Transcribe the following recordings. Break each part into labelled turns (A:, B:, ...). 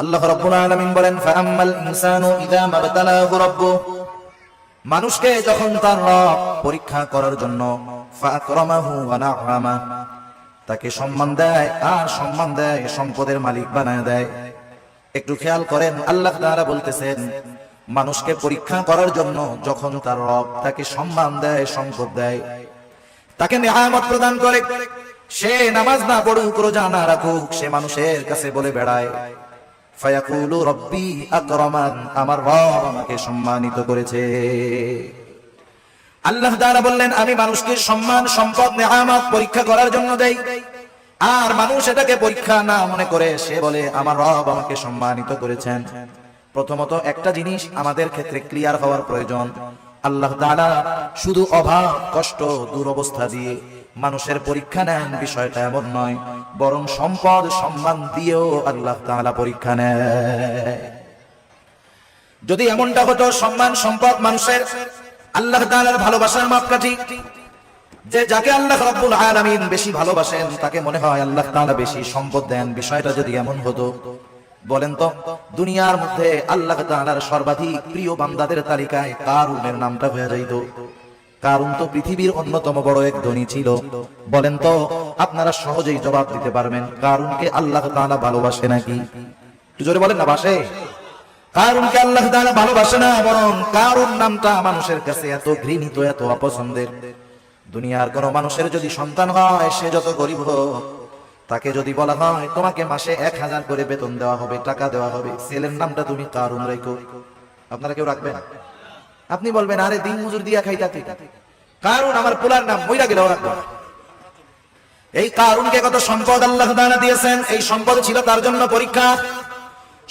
A: আল্লাহ রাব্বুল আলামিন বলেন, ফাআম্মাল ইনসানু ইযা মাবতালাহু রাব্বুহু, মানুষকে যখন তার রব পরীক্ষা করার জন্য ফাআকরামাহু ওয়া না'আমা, তাকে সম্মান দেয় আর সম্মান দেয়, সম্পদের মালিক বানায় দেয়। একটু খেয়াল করেন, আল্লাহ তাআলা বলতেছেন মানুষকে পরীক্ষা করার জন্য যখন তার রব তাকে সম্মান দেয়, সম্পদ দেয়, তাকে নিয়ামত প্রদান করে, সে নামাজ না পড়ুক, রোজা না রাখুক, সে মানুষের কাছে বলে বেড়ায় ফায়াকুলু রব্বি আকরামান, আমার রব আমাকে সম্মানিত করেছে। আল্লাহ তাআলা বললেন আমি মানুষকে সম্মান, সম্পদ, নিয়ামত পরীক্ষা করার জন্য দেই, আর মানুষ এটাকে পরীক্ষা না মনে করে সে বলে আমার রব আমাকে সম্মানিত করেছেন। প্রথমত একটা জিনিস আমাদের ক্ষেত্রে ক্লিয়ার হওয়ার প্রয়োজন, আল্লাহ তাআলা শুধু অভাব, কষ্ট, দুরবস্থা দিয়ে মানুষের পরীক্ষা নেন বিষয়টা এমন নয়, বরং সম্পদ, সম্মান দিয়েও আল্লাহ তাআলা পরীক্ষা নেয়। যদি এমনটা হতো সম্মান, সম্পদ মানুষের আল্লাহ তাআলার ভালোবাসার মাপকাঠি, যে যাকে আল্লাহ রাব্বুল আলামিন বেশি ভালোবাসেন তাকে মনে হয় আল্লাহ তাআলা বেশি সম্পদ দেন, বিষয়টা যদি এমন হতো, বলেন তো দুনিয়ার মধ্যে আল্লাহ তাআলার সর্বাধিক প্রিয় বান্দাদের তালিকায় কারুনের নামটা হয়ে যাইত। কারুন তো পৃথিবীর অন্যতম বড় এক ধনী ছিল। বলেন তো আপনারা সহজেই জবাব দিতে পারবেন কারুনকে আল্লাহ তাআলা ভালোবাসে নাকি? একটু জোরে বলেন না, বাসে? কারুনকে আল্লাহ তাআলা ভালোবাসে না, বরং কারুন নামটা মানুষের কাছে এত ঘৃণিত, এত অপছন্দের। দুনিয়ার কোন মানুষের যদি সন্তান হয়, সে যত গরিব হোক, তাকে যদি বলা হয় তোমাকে মাসে 1000 করে বেতন দেওয়া হবে, টাকা দেওয়া হবে, ছেলের নামটা তুমি কারুন রাখো, আপনারা কেউ রাখবেন? আপনি বলবেন আরে দিন মজুর দিয়া খাই থাকি, কারুন আমার পোলার নাম, মইরা গেলেও রাখবো। এই কারুনকে কত সম্পদ আল্লাহ তাআলা দিয়েছেন, এই সম্পদ ছিল তার জন্য পরীক্ষা।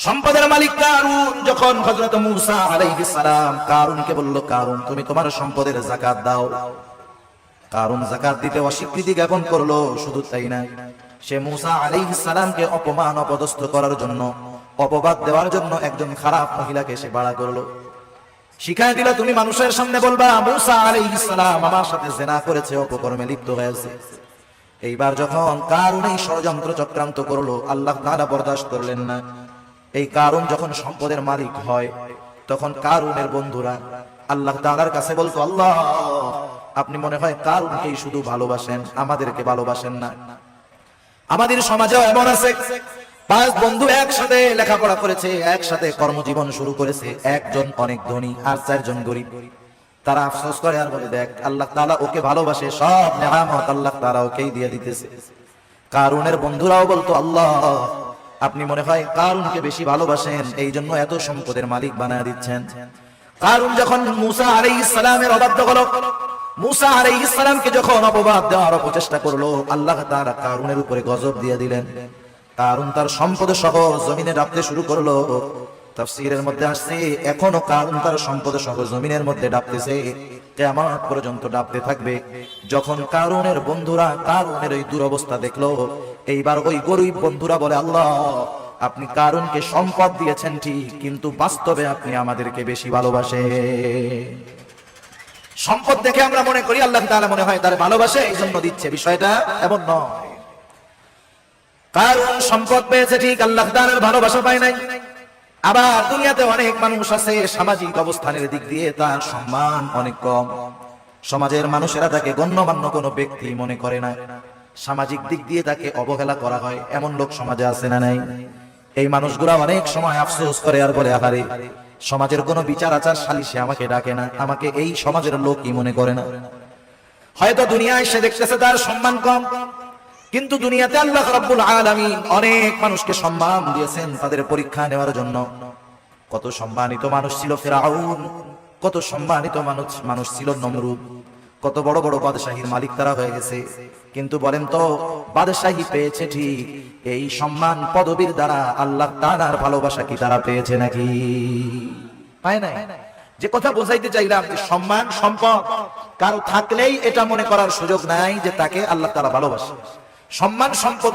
A: সম্পদের মালিক কারুন যখন হযরত মূসা আলাইহিস সালাম কারুনকে বলল, কারুন তুমি তোমার সম্পদের যাকাত দাও, কারুন যাকাত দিতে অস্বীকৃতি জ্ঞাপন করলো। শুধু তাই না, সে মূসা আলাইহিস সালামকে অপমান, অপদস্থ করার জন্য, অপবাদ দেওয়ার জন্য একজন খারাপ মহিলাকে সে ভাড়া করলো, শিখায় দিল তুমি মানুষের সামনে বলবা মূসা আলাইহিস সালাম আমার সাথে জিনা করেছে, অপকর্মে লিপ্ত হয়েছে। এইবার যখন কারুন এই ষড়যন্ত্র চক্রান্ত করলো, আল্লাহ তাআলা বরদাস্ত করলেন না। এই কারুন যখন সম্পদের মালিক হয়, তখন কারুনের বন্ধুরা আল্লাহ তাআলার কাছে বলতো, আল্লাহ আপনি মনে হয় কারুনকেই শুধু ভালোবাসেন, আমাদেরকে ভালোবাসেন না। আমাদের সমাজেও এমন আছে, 5 বন্ধু একসাথে লেখাপড়া করেছে, একসাথে কর্মজীবন শুরু করেছে, একজন অনেক ধনী আর 4 জন গরিব। তারা আফসোস করে আর বলে দেখ আল্লাহ তাআলা ওকে ভালোবাসে, সব নিয়ামত আল্লাহ তাআলা ওকেই দিয়ে দিতেছে। কারুনের বন্ধুরাও বলতো আল্লাহ আপনি মনে হয় কারুনকে বেশি ভালোবাসেন, এই জন্য এত সম্পদের মালিক বানায় দিচ্ছেন। কারুন যখন মূসা আলাইহিস সালামের অবাধ্য হলো, মূসা আলাইহিস সালামকে যখন অপবাদ দেওয়ার প্রচেষ্টা করলো, আল্লাহ তাআলা কারুনের উপরে গজব দিয়ে দিলেন। কারুন তার সম্পদ সহ জমিনে ডাবতে শুরু করলো। তাফসীরের মধ্যে আসছে এখনো কারুন তার সম্পদ সহ জমিনের মধ্যে ডাবতেছে, কিয়ামত পর্যন্ত ডাবতে থাকবে। যখন কারুনের বন্ধুরা কারুনের এই দুরবস্থা দেখলো, এইবার ওই গরিব বন্ধুরা বলে আল্লাহ আপনি কারুনকে সম্পদ দিয়েছেন ঠিক, কিন্তু বাস্তবে আপনি আমাদেরকে বেশি ভালোবাসেন। সম্পদ দেখে আমরা মনে করি আল্লাহ তাআলা মনে হয় তার ভালোবাসে এই জন্য দিচ্ছে, বিষয়টা এমন নয়। কারুন সম্পদ পেয়েছে ঠিক, আল্লাহ তাআলার ভালোবাসা পায় নাই। আবার দুনিয়াতে অনেক মানুষ আছে সামাজিক অবস্থানের দিক দিয়ে তার সম্মান অনেক কম, সমাজের মানুষেরা তাকে গণ্যমান্য কোনো ব্যক্তি মনে করে না, সামাজিক দিক দিয়ে তাকে অবহেলা করা হয়, এমন লোক সমাজে আছে না নাই? এই মানুষগুলা অনেক সময় আফসোস করে আর বলে আহারে সমাজের কোনো বিচার আচার সালিশে আমাকে ডাকে না, আমাকে এই সমাজের লোকই মনে করে না। হয়তো দুনিয়ায় সে দেখতেছে তার সম্মান কম, কিন্তু দুনিয়াতে আল্লাহ রাব্বুল আলামিন অনেক মানুষকে সম্মান দিয়েছেন তাদের পরীক্ষা নেওয়ার জন্য। কত সম্মানিত মানুষ ছিল ফিরাউন, কত সম্মানিত মানুষ ছিল নমরুদ, কত বড় বড় বাদশাহীর মালিক তারা হয়ে গেছে। কিন্তু বলেন তো বাদশাহী পেয়েছে ঠিক, এই সম্মান পদবীর দ্বারা আল্লাহ তাআলার ভালোবাসা কি তারা পেয়েছে নাকি? পায় নাই। যে কথা বোঝাইতে চাইলাম যে সম্মান সম্পদ কারো থাকলেই এটা মনে করার সুযোগ নাই যে তাকে আল্লাহ তাআলা ভালোবাসে। সম্মান সম্পদ